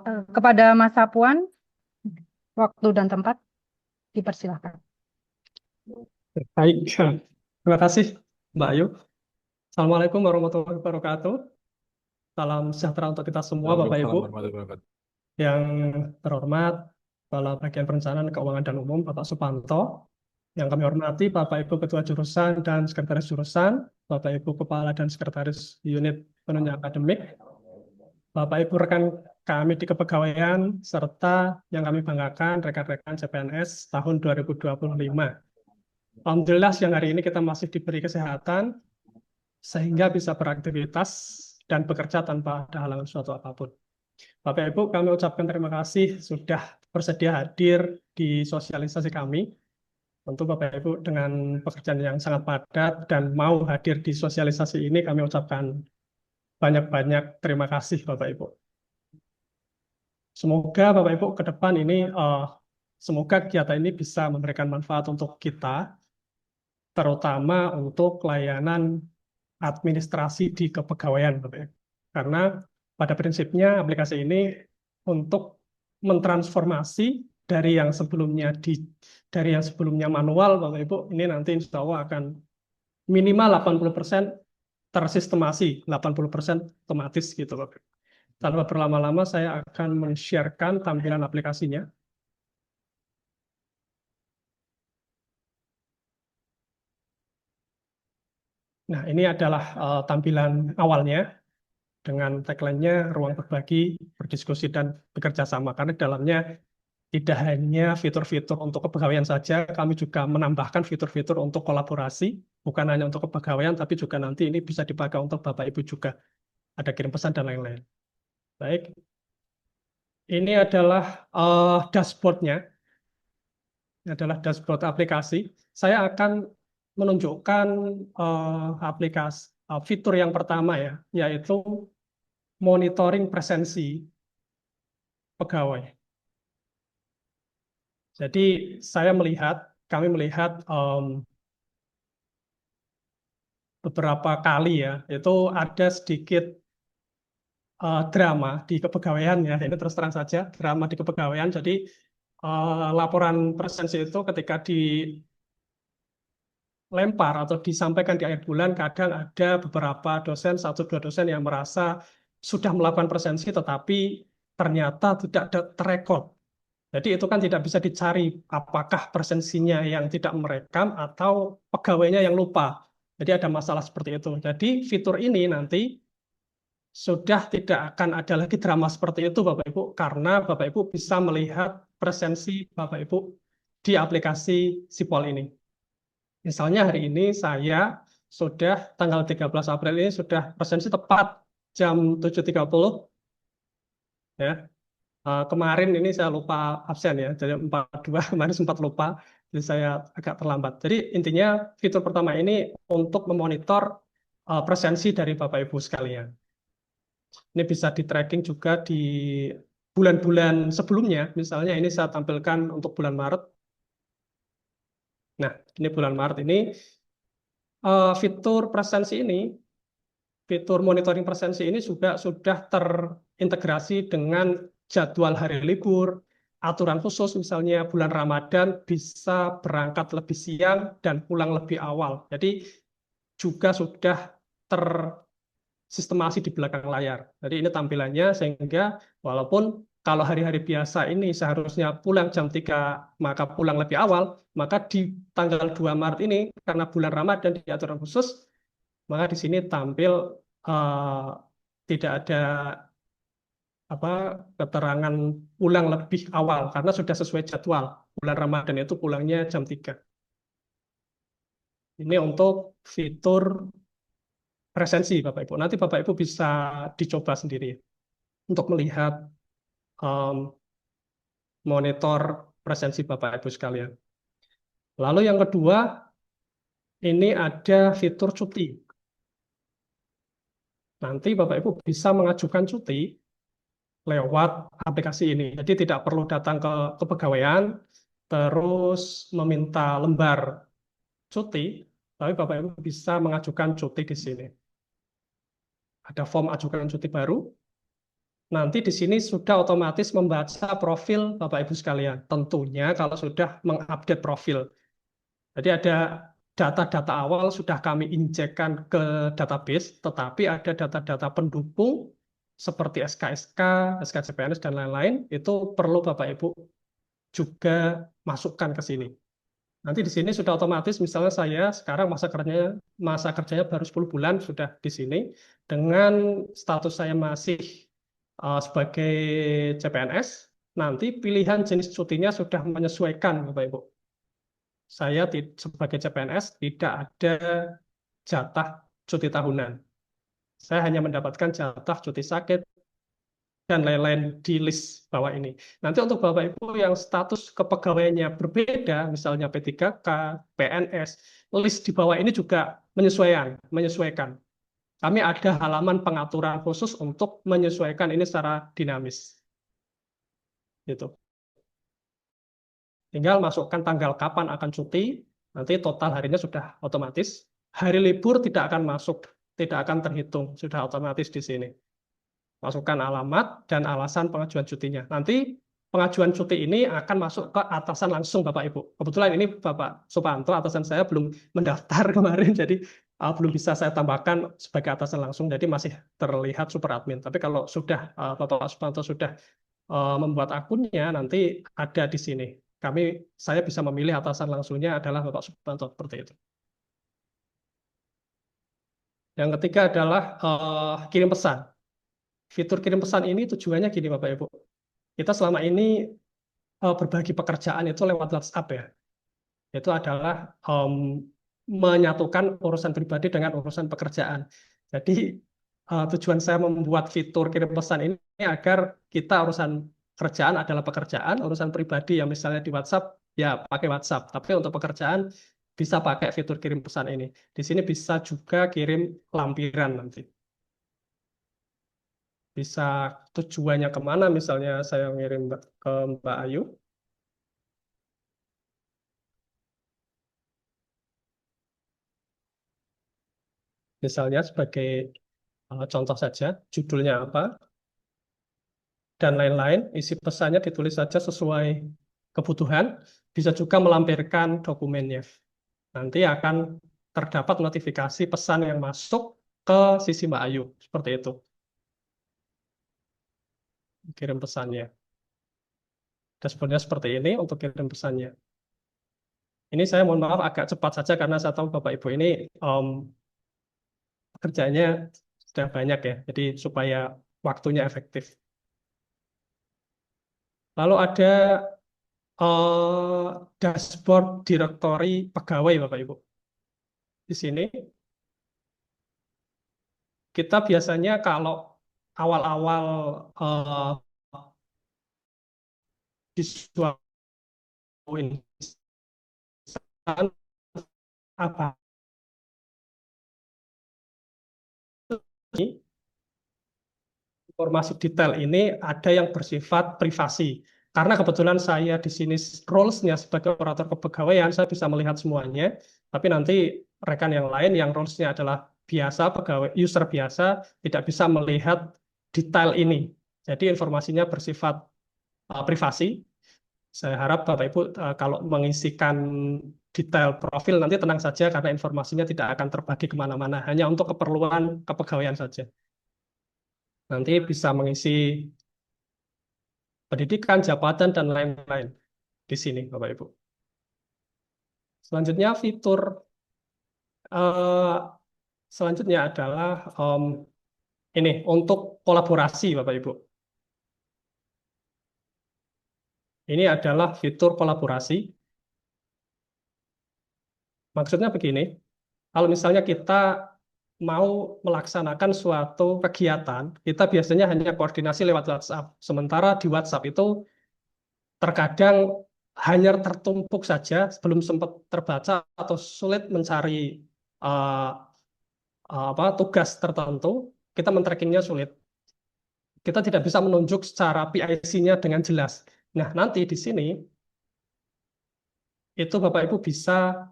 Kepada Mas Sapuan, waktu dan tempat dipersilahkan. Baik, terima kasih Mbak Ayu. Assalamualaikum warahmatullahi wabarakatuh. Salam sejahtera untuk kita semua, Bapak Waalaikumsalam Ibu. warahmatullahi wabarakatuh. Yang terhormat, Kepala Bagian Perencanaan Keuangan dan Umum, Bapak Supanto. Yang kami hormati, Bapak Ibu Ketua Jurusan dan Sekretaris Jurusan, Bapak Ibu Kepala dan Sekretaris Unit Penunjang Akademik, Bapak Ibu rekan kami di kepegawaian, serta yang kami banggakan rekan-rekan CPNS tahun 2025. Alhamdulillah siang hari ini kita masih diberi kesehatan, sehingga bisa beraktivitas dan bekerja tanpa ada halangan suatu apapun. Bapak Ibu, kami ucapkan terima kasih sudah bersedia hadir di sosialisasi kami. Tentu Bapak Ibu dengan pekerjaan yang sangat padat dan mau hadir di sosialisasi ini, kami ucapkan banyak-banyak terima kasih Bapak Ibu. Semoga Bapak Ibu ke depan ini, semoga kegiatan ini bisa memberikan manfaat untuk kita, terutama untuk layanan administrasi di kepegawaian, Bapak Ibu. Karena pada prinsipnya aplikasi ini untuk mentransformasi dari yang sebelumnya manual, Bapak Ibu, ini nanti insya Allah akan minimal 80% tersistemasi, 80% otomatis gitu, Bapak Ibu. Tanpa berlama-lama, saya akan men-sharekan tampilan aplikasinya. Nah, ini adalah tampilan awalnya dengan tagline-nya ruang berbagi, berdiskusi, dan bekerja sama. Karena di dalamnya tidak hanya fitur-fitur untuk kepegawaian saja, kami juga menambahkan fitur-fitur untuk kolaborasi, bukan hanya untuk kepegawaian, tapi juga nanti ini bisa dipakai untuk Bapak Ibu juga. Ada kirim pesan dan lain-lain. Baik, ini adalah dashboard-nya. Ini adalah dashboard aplikasi. Saya akan menunjukkan fitur yang pertama ya, yaitu monitoring presensi pegawai. Jadi kami melihat beberapa kali ya, itu ada sedikit drama di kepegawaian ya. Ini terus terang saja, drama di kepegawaian. Jadi laporan presensi itu ketika dilempar atau disampaikan di akhir bulan, kadang ada beberapa dosen, satu dua dosen yang merasa sudah melakukan presensi, tetapi ternyata tidak terekod. Jadi itu kan tidak bisa dicari apakah presensinya yang tidak merekam atau pegawainya yang lupa. Jadi ada masalah seperti itu. Jadi fitur ini nanti sudah tidak akan ada lagi drama seperti itu Bapak Ibu, karena Bapak Ibu bisa melihat presensi Bapak Ibu di aplikasi Sipol ini. Misalnya hari ini saya sudah tanggal 13 April ini sudah presensi tepat jam 7.30 ya. Kemarin ini saya lupa absen ya, jadi 42 kemarin sempat lupa, jadi saya agak terlambat. Jadi intinya fitur pertama ini untuk memonitor presensi dari Bapak Ibu sekalian. Ini bisa di tracking juga di bulan-bulan sebelumnya, misalnya ini saya tampilkan untuk bulan Maret. Nah, ini bulan Maret ini, fitur presensi ini, fitur monitoring presensi ini juga sudah terintegrasi dengan jadwal hari libur, aturan khusus misalnya bulan Ramadan bisa berangkat lebih siang dan pulang lebih awal. Jadi juga sudah tersistemasi di belakang layar. Jadi ini tampilannya sehingga walaupun kalau hari-hari biasa ini seharusnya pulang jam 3 maka pulang lebih awal, maka di tanggal 2 Maret ini karena bulan Ramadan di aturan khusus, maka di sini tampil eh, tidak ada keterangan pulang lebih awal karena sudah sesuai jadwal. Bulan Ramadan itu pulangnya jam 3. Ini untuk fitur presensi Bapak Ibu. Nanti Bapak Ibu bisa dicoba sendiri untuk melihat em, monitor presensi Bapak Ibu sekalian. Lalu yang kedua, ini ada fitur cuti. Nanti Bapak Ibu bisa mengajukan cuti lewat aplikasi ini. Jadi tidak perlu datang ke kepegawaian, terus meminta lembar cuti, tapi Bapak Ibu bisa mengajukan cuti di sini. Ada form ajukan cuti baru. nanti di sini sudah otomatis membaca profil Bapak Ibu sekalian. Tentunya kalau sudah mengupdate profil. Jadi ada data-data awal sudah kami injekkan ke database, tetapi ada data-data pendukung seperti SKSK, SKCPNS, dan lain-lain, itu perlu Bapak Ibu juga masukkan ke sini. Nanti di sini sudah otomatis, misalnya saya sekarang masa kerjanya baru 10 bulan sudah di sini, dengan status saya masih sebagai CPNS, nanti pilihan jenis cutinya sudah menyesuaikan, Bapak Ibu. Saya sebagai CPNS tidak ada jatah cuti tahunan. Saya hanya mendapatkan jatah cuti sakit dan lain-lain di list bawah ini. Nanti untuk Bapak Ibu yang status kepegawaiannya berbeda, misalnya P3K, PNS, list di bawah ini juga menyesuaikan. Kami ada halaman pengaturan khusus untuk menyesuaikan ini secara dinamis. Gitu. Tinggal masukkan tanggal kapan akan cuti, nanti total harinya sudah otomatis. Hari libur tidak akan masuk, tidak akan terhitung, sudah otomatis di sini. Masukkan alamat dan alasan pengajuan cutinya. Nanti pengajuan cuti ini akan masuk ke atasan langsung Bapak Ibu. Kebetulan ini Bapak Supanto, atasan saya belum mendaftar kemarin, jadi belum bisa saya tambahkan sebagai atasan langsung, jadi masih terlihat super admin. Tapi kalau sudah Bapak Supanto sudah membuat akunnya, nanti ada di sini. Saya bisa memilih atasan langsungnya adalah Bapak Supanto, seperti itu. Yang ketiga adalah kirim pesan. Fitur kirim pesan ini tujuannya gini Bapak Ibu. Kita selama ini berbagi pekerjaan itu lewat WhatsApp ya. Itu adalah menyatukan urusan pribadi dengan urusan pekerjaan. Jadi tujuan saya membuat fitur kirim pesan ini agar kita urusan kerjaan adalah pekerjaan, urusan pribadi yang misalnya di WhatsApp ya pakai WhatsApp. Tapi untuk pekerjaan bisa pakai fitur kirim pesan ini. Di sini bisa juga kirim lampiran nanti. Bisa tujuannya kemana, misalnya saya ngirim ke Mbak Ayu. Misalnya sebagai contoh saja, judulnya apa, dan lain-lain, isi pesannya ditulis saja sesuai kebutuhan, bisa juga melampirkan dokumennya. Nanti akan terdapat notifikasi pesan yang masuk ke sisi Mbak Ayu, seperti itu. Kirim pesannya. Dashboardnya seperti ini untuk kirim pesannya. Ini saya mohon maaf agak cepat saja karena saya tahu Bapak Ibu ini kerjanya sudah banyak ya, jadi supaya waktunya efektif. Lalu ada dashboard direktori pegawai Bapak Ibu. Di sini kita biasanya kalau awal-awal visual apa informasi detail ini ada yang bersifat privasi. Karena kebetulan saya di sini roles-nya sebagai operator kepegawaian, saya bisa melihat semuanya. Tapi nanti rekan yang lain yang roles-nya adalah biasa, pegawai user biasa, tidak bisa melihat detail ini. Jadi informasinya bersifat privasi. Saya harap Bapak Ibu kalau mengisikan detail profil nanti tenang saja karena informasinya tidak akan terbagi kemana-mana, hanya untuk keperluan kepegawaian saja. Nanti bisa mengisi pendidikan, jabatan, dan lain-lain di sini, Bapak Ibu. Selanjutnya fitur selanjutnya adalah ini untuk kolaborasi, Bapak Ibu. Ini adalah fitur kolaborasi. Maksudnya begini, kalau misalnya kita mau melaksanakan suatu kegiatan, kita biasanya hanya koordinasi lewat WhatsApp. Sementara di WhatsApp itu terkadang hanya tertumpuk saja, belum sempat terbaca atau sulit mencari tugas tertentu, kita men-trackingnya sulit. Kita tidak bisa menunjuk secara PIC-nya dengan jelas. Nah, nanti di sini, itu Bapak Ibu bisa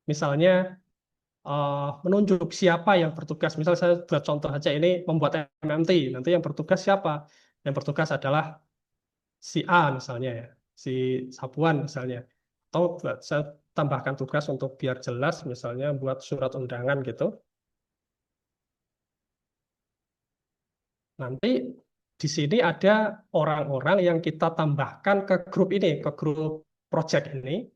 misalnya menunjuk siapa yang bertugas. Misal saya buat contoh aja ini membuat MMT, nanti yang bertugas siapa? Yang bertugas adalah si A misalnya ya, si Sapuan misalnya. Atau saya tambahkan tugas untuk biar jelas, misalnya buat surat undangan gitu. Nanti di sini ada orang-orang yang kita tambahkan ke grup ini, ke grup project ini.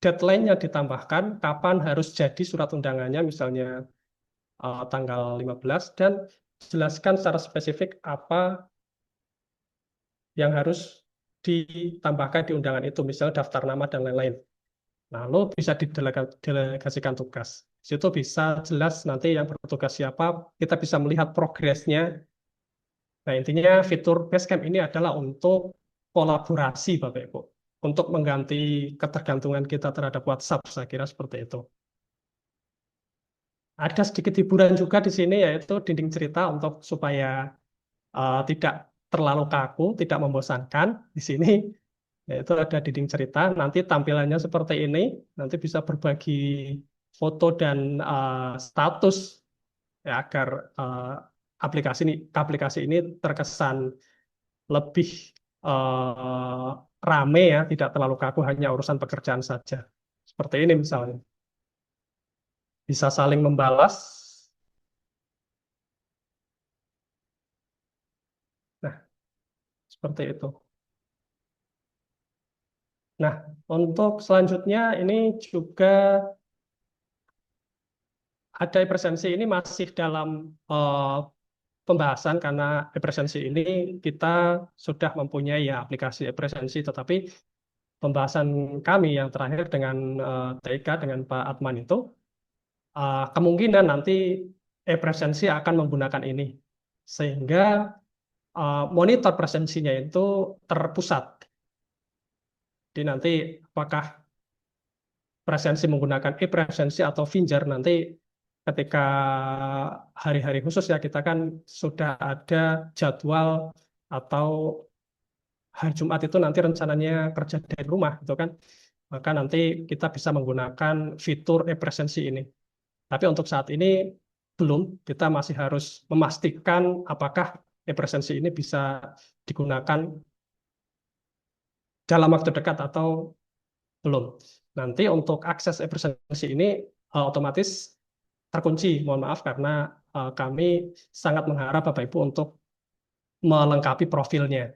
Deadline-nya ditambahkan, kapan harus jadi surat undangannya, misalnya tanggal 15, dan jelaskan secara spesifik apa yang harus ditambahkan di undangan itu, misalnya daftar nama dan lain-lain. Lalu bisa didelegasikan tugas. Di situ bisa jelas nanti yang bertugas siapa, kita bisa melihat progresnya. Nah, intinya fitur Basecamp ini adalah untuk kolaborasi, Bapak Ibu. Untuk mengganti ketergantungan kita terhadap WhatsApp, saya kira seperti itu. Ada sedikit hiburan juga di sini, yaitu dinding cerita untuk supaya tidak terlalu kaku, tidak membosankan. Di sini yaitu ada dinding cerita, nanti tampilannya seperti ini, nanti bisa berbagi foto dan status ya, agar aplikasi ini terkesan lebih eh, rame ya, tidak terlalu kaku, hanya urusan pekerjaan saja. Seperti ini misalnya. Bisa saling membalas. Nah, seperti itu. Nah, untuk selanjutnya ini juga ada presensi ini masih dalam pembahasan karena e-presensi ini kita sudah mempunyai ya aplikasi e-presensi, tetapi pembahasan kami yang terakhir dengan TIK dengan Pak Atman itu kemungkinan nanti e-presensi akan menggunakan ini sehingga monitor presensinya itu terpusat. Jadi nanti apakah presensi menggunakan e-presensi atau Finger nanti ketika hari-hari khusus ya kita kan sudah ada jadwal atau hari Jumat itu nanti rencananya kerja dari rumah gitu kan. Maka nanti kita bisa menggunakan fitur e-presensi ini. Tapi untuk saat ini belum, kita masih harus memastikan apakah e-presensi ini bisa digunakan dalam waktu dekat atau belum. Nanti untuk akses e-presensi ini otomatis terkunci, mohon maaf karena kami sangat mengharap Bapak Ibu untuk melengkapi profilnya.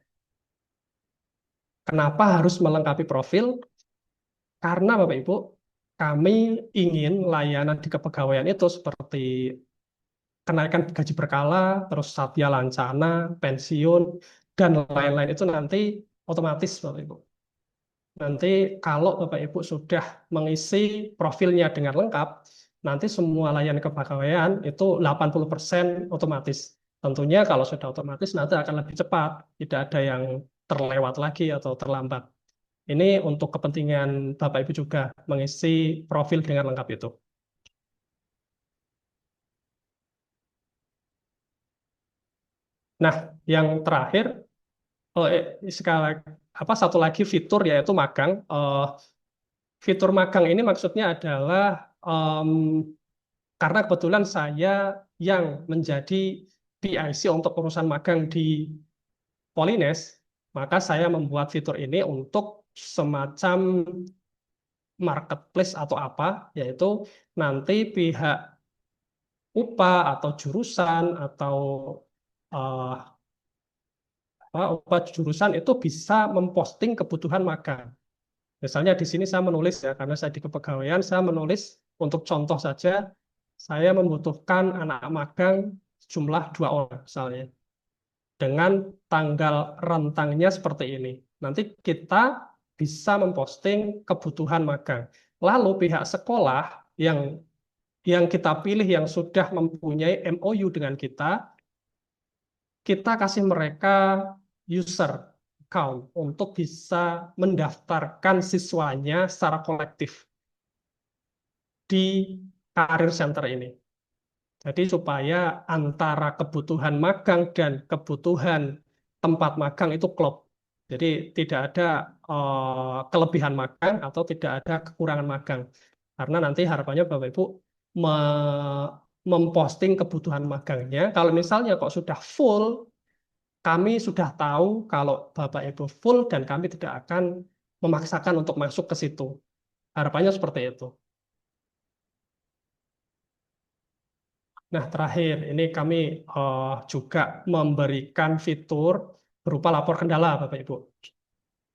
Kenapa harus melengkapi profil? Karena Bapak Ibu, kami ingin layanan di kepegawaian itu seperti kenaikan gaji berkala, terus satya lancana, pensiun, dan lain-lain itu nanti otomatis Bapak Ibu. Nanti kalau Bapak Ibu sudah mengisi profilnya dengan lengkap, nanti semua layanan kepegawaian itu 80% otomatis. Tentunya kalau sudah otomatis nanti akan lebih cepat, tidak ada yang terlewat lagi atau terlambat. Ini untuk kepentingan Bapak Ibu juga mengisi profil dengan lengkap itu. Nah, yang terakhir, sekali satu lagi fitur yaitu magang. Fitur magang ini maksudnya adalah karena kebetulan saya yang menjadi PIC untuk urusan magang di Polines, maka saya membuat fitur ini untuk semacam marketplace atau apa, yaitu nanti pihak UPA atau jurusan atau uh, UPA jurusan itu bisa memposting kebutuhan magang. Misalnya di sini saya menulis ya, karena saya di kepegawaian, saya menulis untuk contoh saja, saya membutuhkan anak magang jumlah 2 orang misalnya, dengan tanggal rentangnya seperti ini. Nanti kita bisa memposting kebutuhan magang. Lalu pihak sekolah yang kita pilih yang sudah mempunyai MOU dengan kita kasih mereka user account untuk bisa mendaftarkan siswanya secara kolektif di Career Center ini. Jadi supaya antara kebutuhan magang dan kebutuhan tempat magang itu klop. Jadi tidak ada kelebihan magang atau tidak ada kekurangan magang. Karena nanti harapannya Bapak Ibu memposting kebutuhan magangnya. Kalau misalnya kok sudah full, kami sudah tahu kalau Bapak Ibu full dan kami tidak akan memaksakan untuk masuk ke situ. Harapannya seperti itu. Nah, terakhir, ini kami juga memberikan fitur berupa lapor kendala, Bapak Ibu.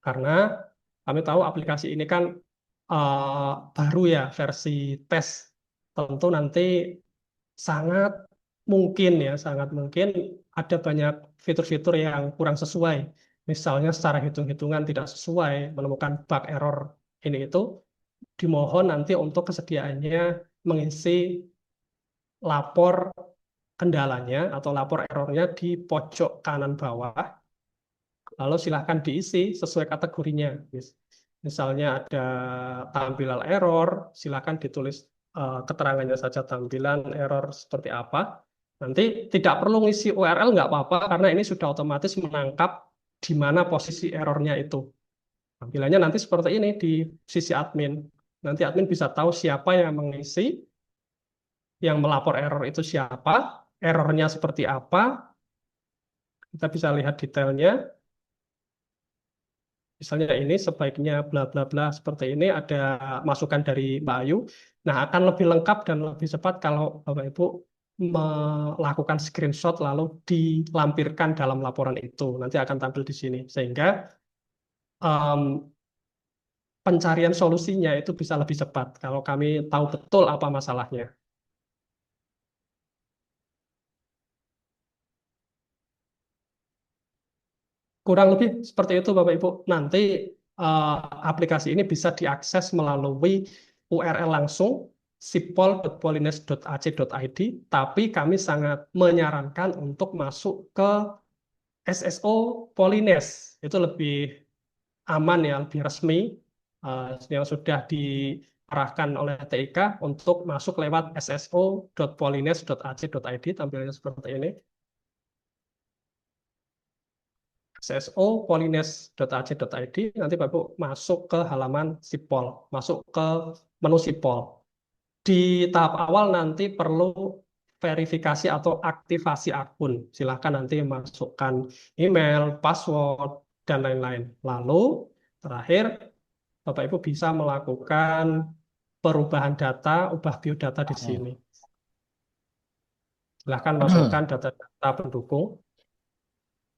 Karena kami tahu aplikasi ini kan baru ya, versi tes. Tentu nanti sangat sangat mungkin ada banyak fitur-fitur yang kurang sesuai. Misalnya secara hitung-hitungan tidak sesuai, menemukan bug error ini itu, dimohon nanti untuk kesediaannya mengisi lapor kendalanya atau lapor errornya di pojok kanan bawah, lalu silahkan diisi sesuai kategorinya. Misalnya ada tampilan error, silahkan ditulis keterangannya saja tampilan error seperti apa. Nanti tidak perlu ngisi URL, nggak apa-apa, karena ini sudah otomatis menangkap di mana posisi errornya itu. Tampilannya nanti seperti ini di sisi admin. Nanti admin bisa tahu siapa yang mengisi, yang melapor error itu siapa, errornya seperti apa, kita bisa lihat detailnya. Misalnya ini sebaiknya bla bla bla seperti ini, ada masukan dari Mbak Ayu. Nah, akan lebih lengkap dan lebih cepat kalau Bapak Ibu melakukan screenshot lalu dilampirkan dalam laporan itu. Nanti akan tampil di sini. Sehingga em, pencarian solusinya itu bisa lebih cepat kalau kami tahu betul apa masalahnya. Kurang lebih seperti itu Bapak Ibu. Nanti eh, aplikasi ini bisa diakses melalui URL langsung sipol.polines.ac.id, tapi kami sangat menyarankan untuk masuk ke SSO Polines. Itu lebih aman ya, lebih resmi, yang sudah diarahkan oleh TIK untuk masuk lewat sso.polines.ac.id, tampilnya seperti ini. cso.polines.ac.id, nanti Bapak Ibu masuk ke halaman Sipol, masuk ke menu Sipol. Di tahap awal nanti perlu verifikasi atau aktivasi akun. Silahkan nanti masukkan email, password, dan lain-lain. Lalu terakhir Bapak Ibu bisa melakukan perubahan data, ubah biodata di sini. Silahkan masukkan data-data pendukung,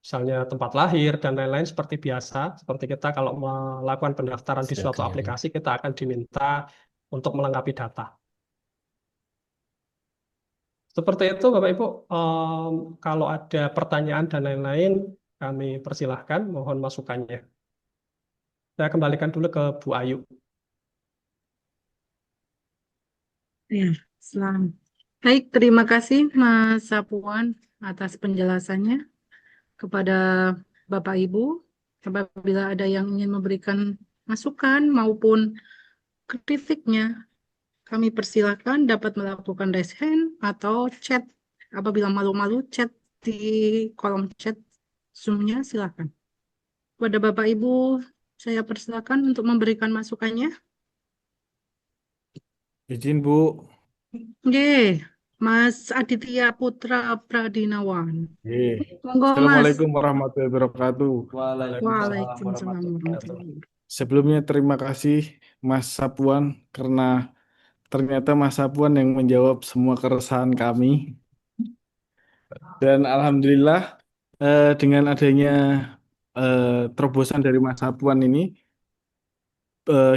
misalnya tempat lahir dan lain-lain seperti biasa. Seperti kita kalau melakukan pendaftaran di suatu aplikasi, kita akan diminta untuk melengkapi data. Seperti itu, Bapak Ibu. Kalau ada pertanyaan dan lain-lain, kami persilahkan, mohon masukannya. Saya kembalikan dulu ke Bu Ayu. Ya, selamat. Baik, terima kasih Mas Sapuan atas penjelasannya kepada Bapak Ibu. Apabila ada yang ingin memberikan masukan maupun kritiknya, kami persilakan dapat melakukan raise hand atau chat. Apabila malu-malu, chat di kolom chat Zoom-nya, silakan. Kepada Bapak Ibu, saya persilakan untuk memberikan masukannya. Izin Bu. Oke, Mas Aditya Putra Pradinawan. Oke. Monggo, Mas. Assalamualaikum warahmatullahi wabarakatuh. Waalaikumsalam warahmatullahi wabarakatuh. Sebelumnya terima kasih Mas Sapuan karena ternyata Mas Sapuan yang menjawab semua keresahan kami. Dan Alhamdulillah dengan adanya terobosan dari Mas Sapuan ini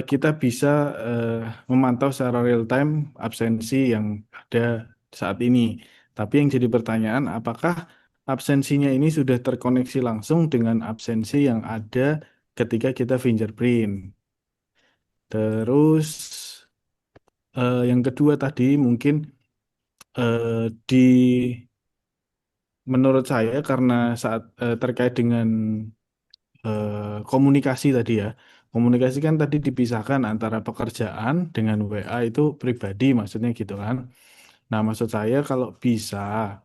kita bisa eh, memantau secara real time absensi yang ada saat ini. Tapi yang jadi pertanyaan, apakah absensinya ini sudah terkoneksi langsung dengan absensi yang ada ketika kita fingerprint? Terus yang kedua tadi mungkin di menurut saya karena saat terkait dengan komunikasi tadi ya. Komunikasi kan tadi dipisahkan antara pekerjaan dengan WA itu pribadi maksudnya gitu kan. Nah, maksud saya kalau bisa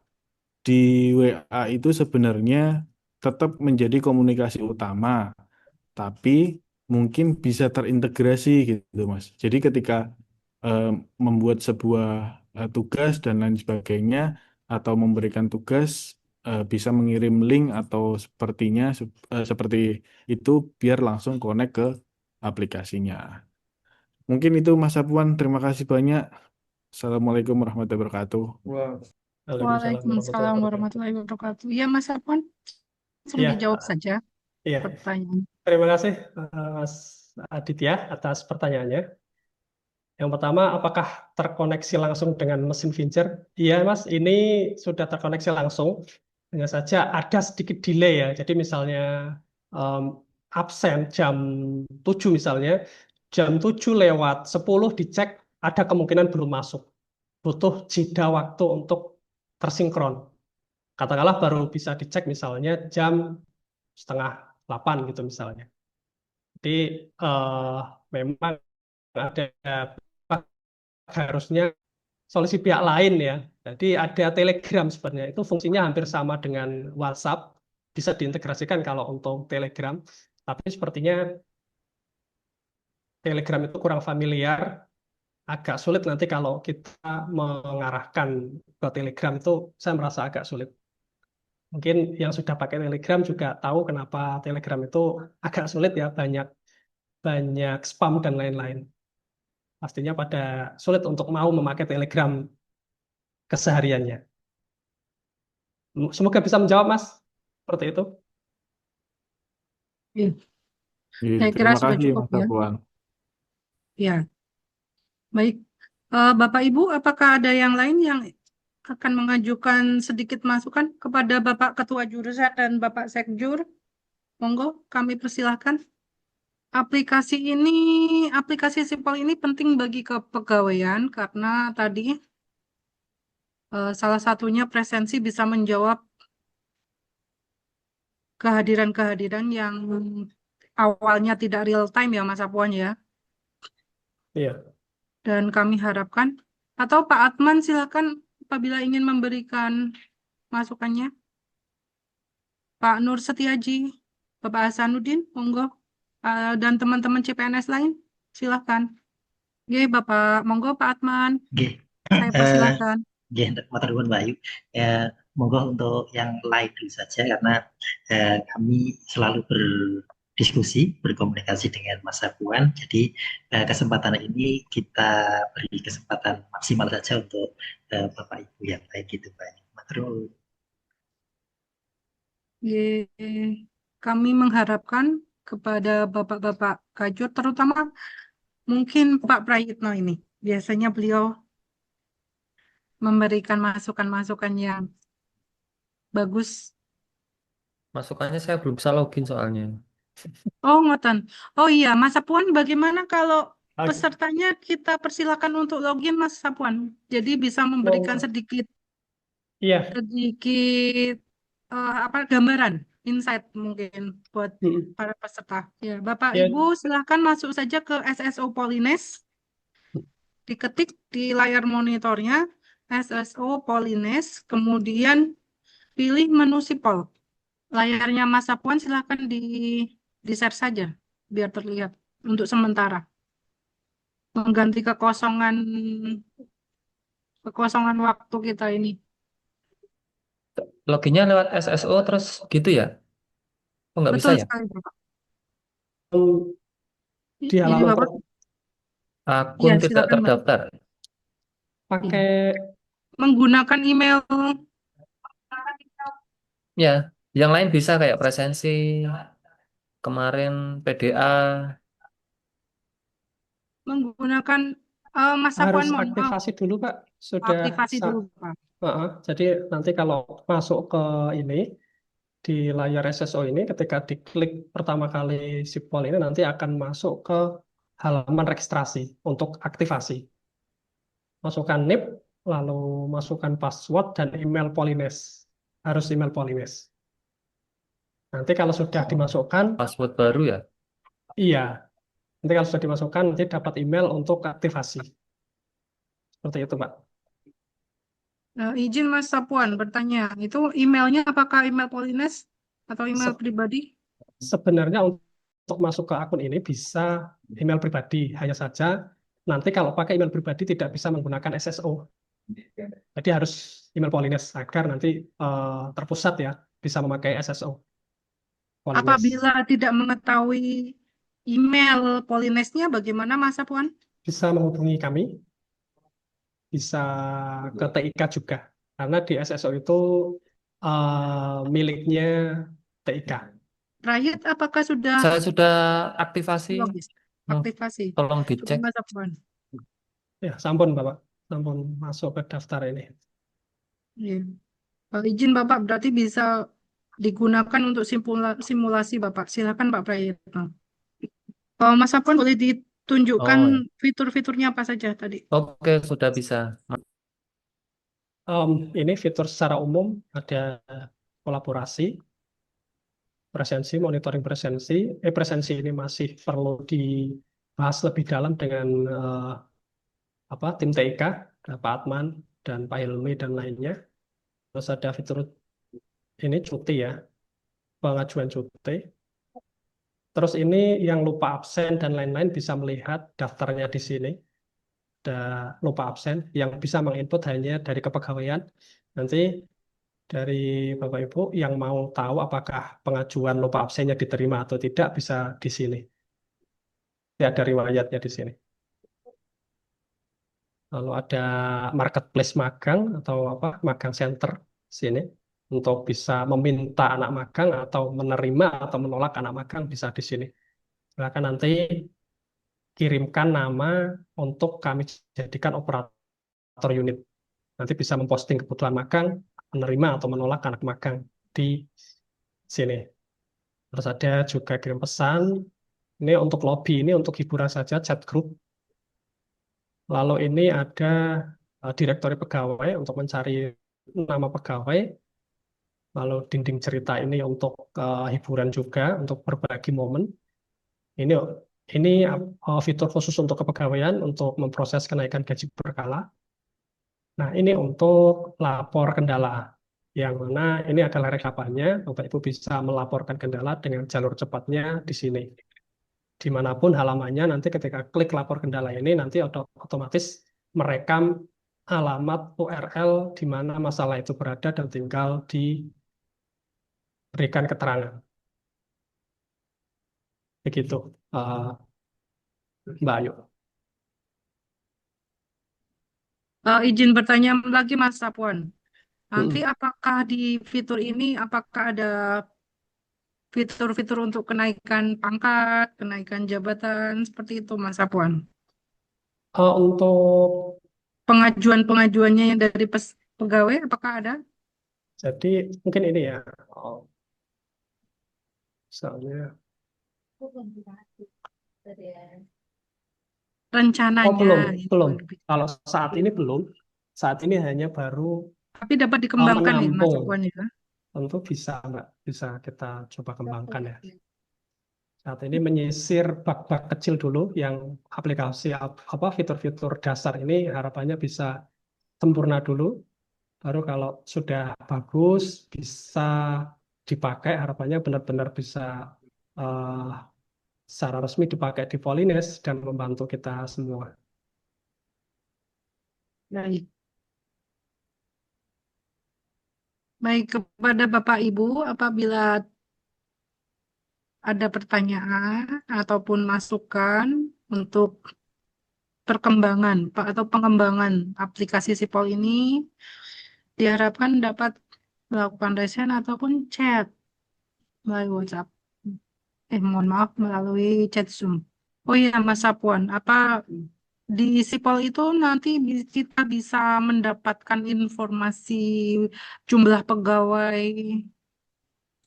di WA itu sebenarnya tetap menjadi komunikasi utama, tapi mungkin bisa terintegrasi gitu Mas. Jadi ketika eh, membuat sebuah tugas dan lain sebagainya, atau memberikan tugas, bisa mengirim link atau seperti itu biar langsung connect ke aplikasinya. Mungkin itu Mas Apuan, terima kasih banyak. Assalamualaikum warahmatullahi wabarakatuh. Waalaikumsalam warahmatullahi Waalaikumsalam wabarakatuh. warahmatullahi wabarakatuh. Ya, Mas Afwan, langsung Iya, dijawab saja iya. pertanyaan. Terima kasih Mas Aditya atas pertanyaannya. Yang pertama, apakah terkoneksi langsung dengan mesin Vincer? Iya, Mas, ini sudah terkoneksi langsung. Hanya saja ada sedikit delay ya. Jadi misalnya em, absen jam 7 misalnya, jam 7 lewat 10 dicek, ada kemungkinan belum masuk. Butuh jeda waktu untuk tersinkron. Katakanlah baru bisa dicek misalnya jam setengah 8 gitu misalnya. Jadi memang ada harusnya solusi pihak lain ya. Jadi ada Telegram sebenarnya. Itu fungsinya hampir sama dengan WhatsApp. Bisa diintegrasikan kalau untuk Telegram. Tapi sepertinya Telegram itu kurang familiar. Agak sulit nanti kalau kita mengarahkan ke Telegram itu saya merasa agak sulit. Mungkin yang sudah pakai Telegram juga tahu kenapa Telegram itu agak sulit ya. Banyak banyak spam dan lain-lain. Pastinya pada sulit untuk mau memakai Telegram kesehariannya. Semoga bisa menjawab, Mas. Seperti itu. Iya, Iya, saya kira terima sudah kasih cukup Mas ya. Apuan. Ya, baik. Bapak Ibu, apakah ada yang lain yang akan mengajukan sedikit masukan kepada Bapak Ketua Jurusan dan Bapak Sekjur? Monggo, kami persilahkan. Aplikasi Sipol ini penting bagi kepegawaian karena tadi salah satunya presensi bisa menjawab kehadiran-kehadiran yang awalnya tidak real time ya Mas Apuan ya. Iya. Dan kami harapkan, atau Pak Atman silakan apabila ingin memberikan masukannya. Pak Nur Setiaji, Bapak Hasanuddin, monggo. Dan teman-teman CPNS lain, silakan. Oke, Bapak, monggo Pak Atman, Nggih. saya Eh, persilahkan. nggih, matur nuwun Mbak Ayu. Monggo untuk yang lain dulu saja karena kami selalu berdiskusi, berkomunikasi dengan Mas Sapuan. Jadi kesempatan ini kita beri kesempatan maksimal saja untuk Bapak Ibu yang lain gitu Mbak Ayu. Matur nuwun. Ye, kami mengharapkan kepada Bapak-Bapak Kajur, terutama mungkin Pak Prayitno ini. Biasanya beliau memberikan masukan-masukan yang bagus. Masukannya saya belum bisa login soalnya. Oh, ngoten. Oh iya, Mas Sapuan, bagaimana kalau Oke. pesertanya kita persilakan untuk login, Mas Sapuan? Jadi bisa memberikan Mau- sedikit Iya. sedikit gambaran, insight mungkin buat Mm. para peserta. Ya, Bapak Ya, Ibu silahkan masuk saja ke SSO Polines, diketik di layar monitornya SSO Polines, kemudian pilih menu Sipol. Layarnya Mas Sapuan silahkan di share saja biar terlihat untuk sementara mengganti kekosongan waktu kita ini. Loginnya lewat SSO terus gitu ya? Oh nggak bisa Betul ya? sekali, Bapak. di Jadi halaman Bapak, Akun ya tidak silakan, Mbak. terdaftar. pakai Menggunakan email, Ya, yang lain bisa kayak presensi, kemarin PDA. menggunakan Mas harus Sapuan mohon maaf, aktivasi dulu, Pak. Sudah aktivasi dulu, Pak. Jadi nanti kalau masuk ke ini di layar SSO ini, ketika diklik pertama kali Sipol ini nanti akan masuk ke halaman registrasi untuk aktivasi. Masukkan NIP, lalu masukkan password dan email Polines. Harus email Polines. Nanti kalau sudah dimasukkan, Password baru ya? iya. Nanti kalau sudah dimasukkan, nanti dapat email untuk aktivasi. Seperti itu, Pak. Izin Mas Sapuan bertanya, itu emailnya apakah email Polines atau email Se- pribadi? Sebenarnya untuk masuk ke akun ini bisa email pribadi, hanya saja nanti kalau pakai email pribadi tidak bisa menggunakan SSO. Jadi harus email Polines agar nanti terpusat ya, bisa memakai SSO Polines. Apabila tidak mengetahui email Polinesnya, bagaimana Mas Sapuan? Bisa menghubungi kami, bisa ke TIK juga. Karena di SSO itu miliknya TIK. Terakhir, apakah sudah Saya sudah aktifasi. logis? Aktivasi. Tolong Coba dicek. Mas Sapuan. Ya, sampun Bapak. Sampun masuk ke daftar ini. Iya. Kalau izin Bapak berarti bisa digunakan untuk simulasi Bapak. Silakan Pak Prayitno. Kalau Mas Sapuan boleh ditunjukkan Oh, ya. fitur-fiturnya apa saja tadi? Oke, sudah bisa. Ini fitur secara umum ada kolaborasi, presensi, monitoring presensi. Presensi ini masih perlu dibahas lebih dalam dengan tim TIK, Pak Atman, dan Pak Hilmi, dan lainnya. Terus ada fitur ini cuti ya, pengajuan cuti. Terus ini yang lupa absen dan lain-lain bisa melihat daftarnya di sini. Ada lupa absen yang bisa menginput hanya dari kepegawaian. Nanti dari Bapak Ibu yang mau tahu apakah pengajuan lupa absennya diterima atau tidak bisa di sini. Ya, ada riwayatnya di sini. Lalu ada marketplace magang atau magang center sini untuk bisa meminta anak magang atau menerima atau menolak anak magang bisa di sini. Silakan nanti kirimkan nama untuk kami jadikan operator unit. Nanti bisa memposting kebutuhan magang, menerima atau menolak anak magang di sini. Terus ada juga kirim pesan. Ini untuk lobby, ini untuk hiburan saja, chat group. Lalu ini ada direktori pegawai untuk mencari nama pegawai. Lalu dinding cerita ini untuk hiburan juga, untuk berbagi momen. Ini ini fitur khusus untuk kepegawaian, untuk memproses kenaikan gaji berkala. Nah, ini untuk lapor kendala. Yang mana ini adalah rekapannya, Bapak Ibu bisa melaporkan kendala dengan jalur cepatnya di sini. Dimanapun halamannya, nanti ketika klik lapor kendala ini, nanti otomatis merekam alamat URL di mana masalah itu berada dan tinggal diberikan keterangan. Begitu, Mbak Ayu. Izin bertanya lagi Mas Sapuan. Nanti apakah di fitur ini apakah ada fitur-fitur untuk kenaikan pangkat, kenaikan jabatan seperti itu Mas Sapuan? Untuk Pengajuan-pengajuannya yang dari pegawai apakah ada? jadi mungkin ini ya, misalnya. Rencananya Belum, itu belum. yang lebih- Kalau saat ini belum. Saat ini hanya baru Tapi dapat dikembangkan ya Mas menampung. Sapuan ya. Tentu bisa, Mbak. Bisa kita coba kembangkan ya. Saat ini menyisir bug-bug kecil dulu yang aplikasi fitur-fitur dasar ini harapannya bisa sempurna dulu. Baru kalau sudah bagus, bisa dipakai, harapannya benar-benar bisa eh, secara resmi dipakai di Polines dan membantu kita semua. Baik. Baik, kepada Bapak Ibu, apabila ada pertanyaan ataupun masukan untuk perkembangan atau pengembangan aplikasi Sipol ini, diharapkan dapat melakukan resen ataupun chat melalui WhatsApp. Mohon maaf, melalui chat Zoom. Oh iya, Mas Sapuan, apa di Sipol itu nanti kita bisa mendapatkan informasi jumlah pegawai,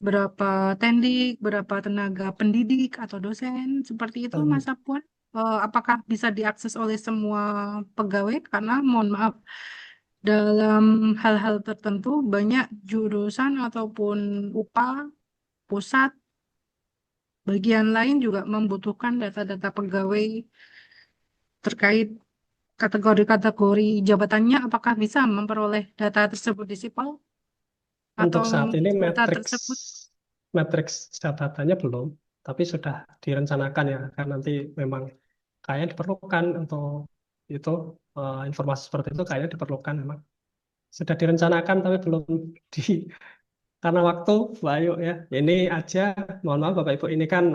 berapa tendik, berapa tenaga pendidik atau dosen, seperti itu, Mas Sapuan? Apakah bisa diakses oleh semua pegawai? Karena mohon maaf, dalam hal-hal tertentu banyak jurusan ataupun UPA pusat bagian lain juga membutuhkan data-data pegawai terkait kategori-kategori jabatannya. Apakah bisa memperoleh data tersebut di Sipol? Untuk Atau saat ini data tersebut matriks catatannya belum, tapi sudah direncanakan ya, karena nanti memang kayaknya diperlukan untuk itu informasi seperti itu kayaknya diperlukan memang. Sudah direncanakan tapi belum di karena waktu, Mbak Ayu ya. Ini aja, mohon maaf Bapak Ibu, ini kan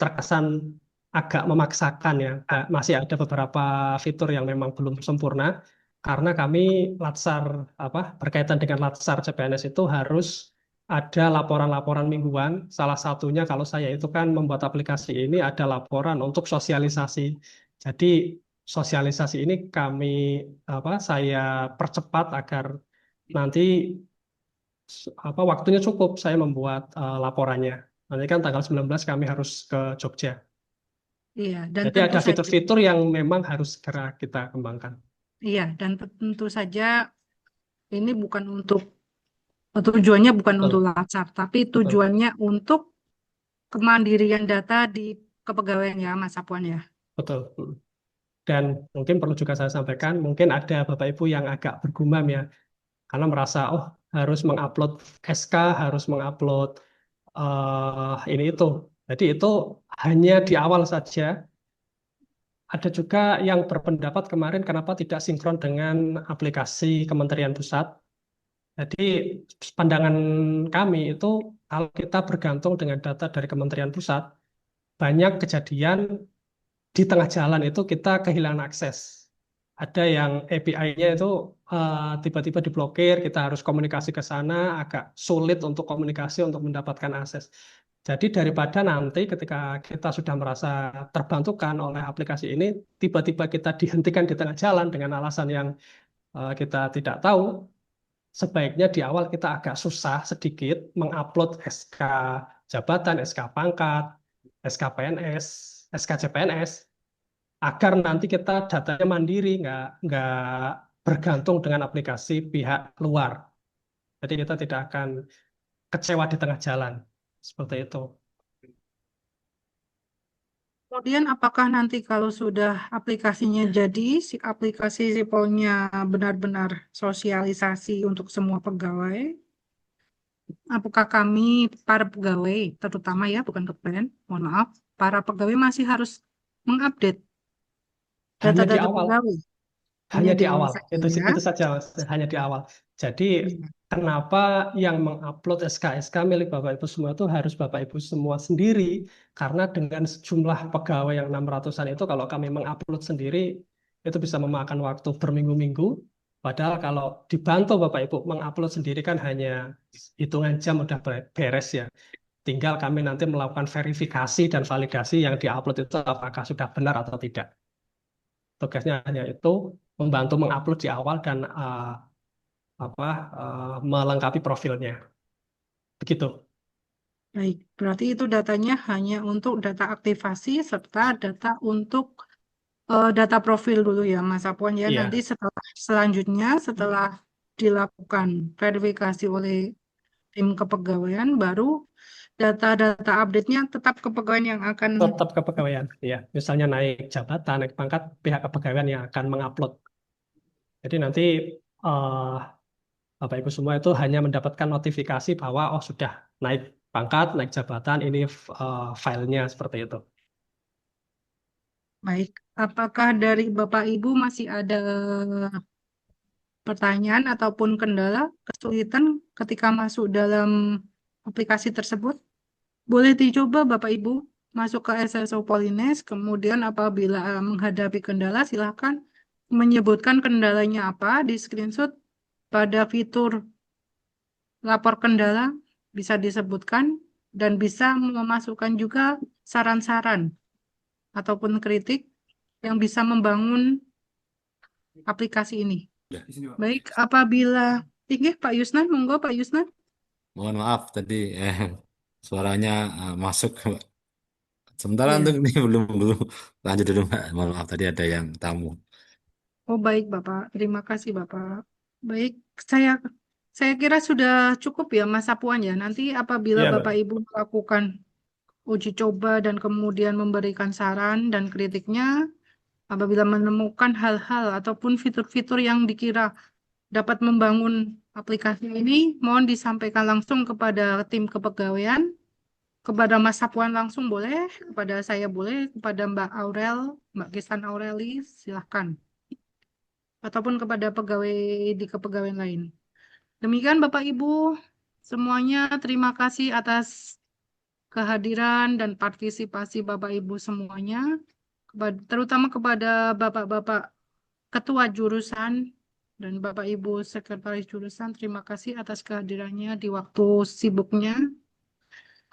terkesan agak memaksakan ya. Masih ada beberapa fitur yang memang belum sempurna karena kami latsar berkaitan dengan latsar CPNS itu harus ada laporan-laporan mingguan. Salah satunya kalau saya itu kan membuat aplikasi ini ada laporan untuk sosialisasi. Jadi sosialisasi ini saya percepat agar nanti waktunya cukup saya membuat laporannya. Nanti kan tanggal 19 kami harus ke Jogja. Iya, dan Jadi tentu ada saja, fitur-fitur yang memang harus segera kita kembangkan. iya, dan tentu saja ini bukan untuk tujuannya bukan untuk Betul, lacar, tapi betul, tujuannya untuk kemandirian data di kepegawaian ya, Mas Apuan ya. betul. Dan mungkin perlu juga saya sampaikan, mungkin ada Bapak Ibu yang agak bergumam ya, karena merasa, oh harus mengupload SK, harus mengupload ini itu. Jadi itu hanya di awal saja. Ada juga yang berpendapat kemarin kenapa tidak sinkron dengan aplikasi Kementerian Pusat. Jadi pandangan kami itu kalau kita bergantung dengan data dari Kementerian Pusat, banyak kejadian di tengah jalan itu kita kehilangan akses. Ada yang API-nya itu tiba-tiba diblokir, kita harus komunikasi ke sana, agak sulit untuk komunikasi untuk mendapatkan akses. Jadi daripada nanti ketika kita sudah merasa terbantukan oleh aplikasi ini, tiba-tiba kita dihentikan di tengah jalan dengan alasan yang kita tidak tahu, sebaiknya di awal kita agak susah sedikit mengupload SK jabatan, SK pangkat, SK PNS, SK CPNS, agar nanti kita datanya mandiri, nggak bergantung dengan aplikasi pihak luar. Jadi kita tidak akan kecewa di tengah jalan. Seperti itu. Kemudian apakah nanti kalau sudah aplikasinya jadi, si aplikasi sipolnya benar-benar sosialisasi untuk semua pegawai, apakah kami, para pegawai, terutama ya, bukan Kepmen, mohon maaf, para pegawai masih harus mengupdate Hanya di data-data awal. pegawai? Hanya di awal awal, saja itu ya. itu saja Mas. Hanya di awal. Jadi Iya. kenapa yang mengupload SK-SK milik Bapak Ibu semua itu harus Bapak Ibu semua sendiri? Karena dengan sejumlah pegawai yang 600-an itu kalau kami mengupload sendiri itu bisa memakan waktu berminggu-minggu. Padahal kalau dibantu Bapak Ibu mengupload sendiri kan hanya hitungan jam udah beres ya. Tinggal kami nanti melakukan verifikasi dan validasi yang diupload itu apakah sudah benar atau tidak. Tugasnya hanya itu membantu mengupload di awal dan melengkapi profilnya. Begitu. Baik, berarti itu datanya hanya untuk data aktivasi serta data untuk data profil dulu ya, Mas Apuan ya. Nanti Iya, selanjutnya setelah dilakukan verifikasi oleh tim kepegawaian, baru data-data update-nya tetap kepegawaian yang akan. tetap kepegawaian. Iya, misalnya naik jabatan, naik pangkat, pihak kepegawaian yang akan mengupload. Jadi nanti eh, Bapak Ibu semua itu hanya mendapatkan notifikasi bahwa oh sudah naik pangkat, naik jabatan, ini filenya seperti itu. Baik, apakah dari Bapak Ibu masih ada pertanyaan ataupun kendala, kesulitan ketika masuk dalam aplikasi tersebut? Boleh dicoba Bapak Ibu masuk ke SSO Polines, kemudian apabila menghadapi kendala silakan menyebutkan kendalanya apa di screenshot pada fitur lapor kendala bisa disebutkan dan bisa memasukkan juga saran-saran ataupun kritik yang bisa membangun aplikasi ini. Ya, di sini, Pak. Baik, apabila Pak Yusnan, monggo Pak Yusnan. Mohon maaf tadi suaranya masuk, Pak. Sementara Iya. untuk ini belum lanjut dulu, Pak. Mohon maaf tadi ada yang tamu. Oh baik Bapak, terima kasih Bapak. Baik, saya kira sudah cukup ya Mas Apuan ya. Nanti apabila Iya, Bapak Mbak. Ibu melakukan uji coba dan kemudian memberikan saran dan kritiknya, apabila menemukan hal-hal ataupun fitur-fitur yang dikira dapat membangun aplikasi ini, mohon disampaikan langsung kepada tim kepegawaian kepada Mas Sapuan langsung boleh, kepada saya boleh, kepada Mbak Aurel, Mbak Kisan Aureli, silahkan. Ataupun kepada pegawai di kepegawaian lain. Demikian Bapak Ibu, semuanya terima kasih atas kehadiran dan partisipasi Bapak Ibu semuanya, terutama kepada Bapak-Bapak Ketua Jurusan dan Bapak Ibu Sekretaris Jurusan, terima kasih atas kehadirannya di waktu sibuknya.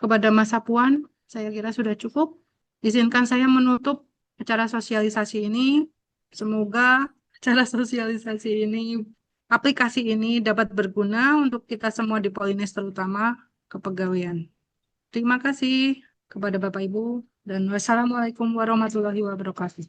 Kepada Mas Sapuan, saya kira sudah cukup. Izinkan saya menutup acara sosialisasi ini. Semoga acara sosialisasi ini, aplikasi ini dapat berguna untuk kita semua di Polines, terutama kepegawaian. Terima kasih kepada Bapak Ibu dan wassalamualaikum warahmatullahi wabarakatuh.